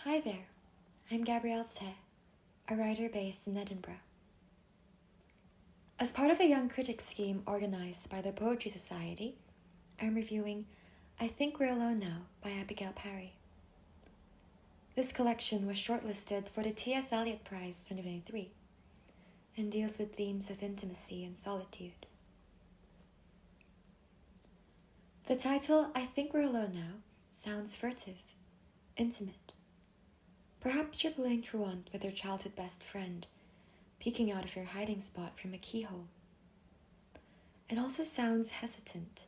Hi there, I'm Gabrielle Tse, a writer based in Edinburgh. As part of a Young Critics scheme organised by the Poetry Society, I'm reviewing I Think We're Alone Now by Abigail Parry. This collection was shortlisted for the T.S. Eliot Prize 2023 and deals with themes of intimacy and solitude. The title, I Think We're Alone Now, sounds furtive, intimate. Perhaps you're playing truant with your childhood best friend, peeking out of your hiding spot from a keyhole. It also sounds hesitant.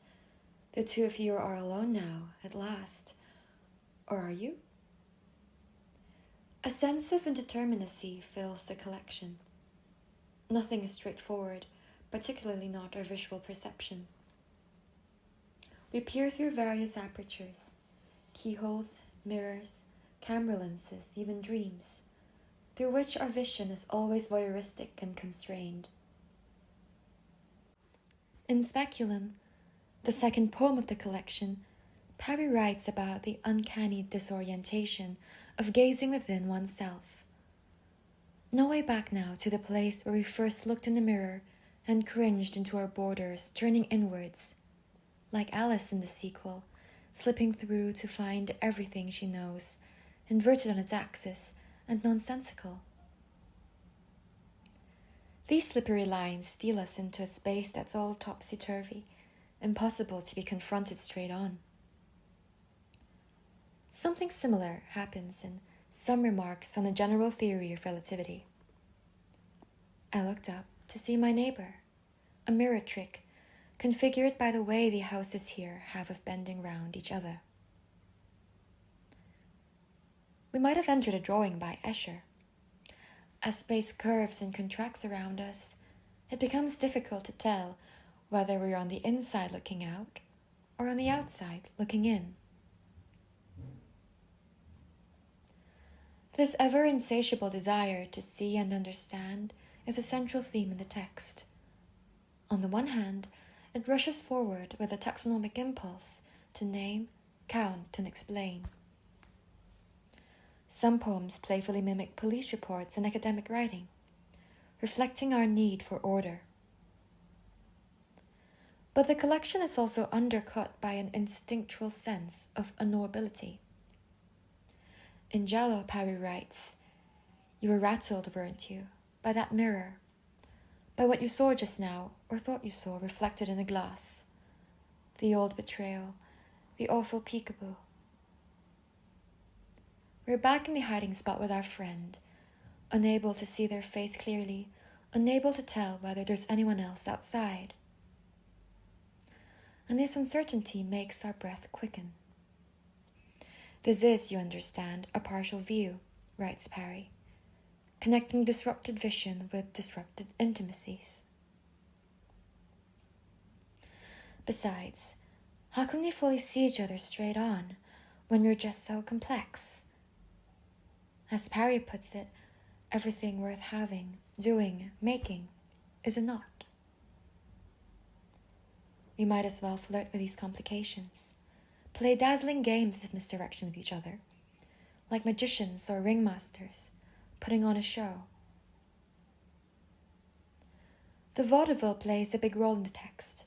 The two of you are alone now, at last. Or are you? A sense of indeterminacy fills the collection. Nothing is straightforward, particularly not our visual perception. We peer through various apertures, keyholes, mirrors, camera lenses, even dreams, through which our vision is always voyeuristic and constrained. In Speculum, the second poem of the collection, Parry writes about the uncanny disorientation of gazing within oneself. No way back now to the place where we first looked in the mirror and cringed into our borders, turning inwards, like Alice in the sequel, slipping through to find everything she knows, inverted on its axis and nonsensical. These slippery lines steal us into a space that's all topsy-turvy, impossible to be confronted straight on. Something similar happens in some remarks on the general theory of relativity. I looked up to see my neighbor, a mirror trick configured by the way the houses here have of bending round each other. We might have entered a drawing by Escher. As space curves and contracts around us, it becomes difficult to tell whether we're on the inside looking out or on the outside looking in. This ever-insatiable desire to see and understand is a central theme in the text. On the one hand, it rushes forward with a taxonomic impulse to name, count, and explain. Some poems playfully mimic police reports and academic writing, reflecting our need for order. But the collection is also undercut by an instinctual sense of unknowability. In Jello, Parry writes, "You were rattled, weren't you, by that mirror, by what you saw just now, or thought you saw reflected in a glass, the old betrayal, the awful peekaboo." We're back in the hiding spot with our friend, unable to see their face clearly, unable to tell whether there's anyone else outside. And this uncertainty makes our breath quicken. This is, you understand, a partial view, writes Parry, connecting disrupted vision with disrupted intimacies. Besides, how can we fully see each other straight on when we're just so complex? As Parry puts it, everything worth having, doing, making is a knot. We might as well flirt with these complications, play dazzling games of misdirection with each other, like magicians or ringmasters, putting on a show. The vaudeville plays a big role in the text.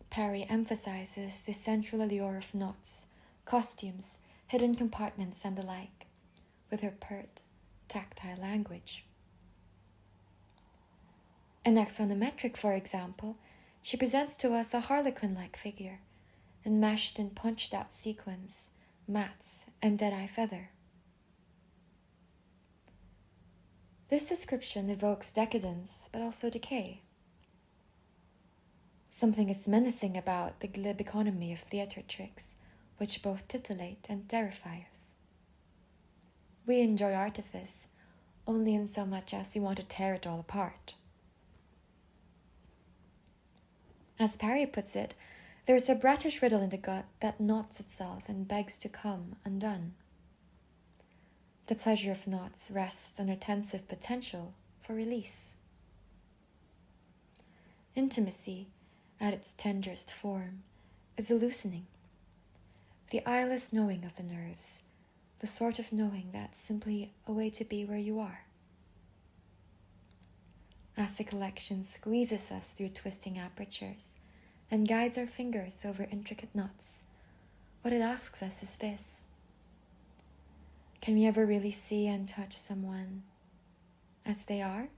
Parry emphasizes the central allure of knots, costumes, hidden compartments, and the like, with her pert, tactile language. In Axonometric, for example, she presents to us a harlequin-like figure, enmeshed in punched-out sequins, mats, and dead-eye feather. This description evokes decadence, but also decay. Something is menacing about the glib economy of theatre tricks, which both titillate and terrify us. We enjoy artifice only in so much as we want to tear it all apart. As Parry puts it, there is a bratish riddle in the gut that knots itself and begs to come undone. The pleasure of knots rests on a tensive potential for release. Intimacy, at its tenderest form, is a loosening. The eyeless knowing of the nerves, the sort of knowing that's simply a way to be where you are. As the collection squeezes us through twisting apertures and guides our fingers over intricate knots, what it asks us is this: can we ever really see and touch someone as they are?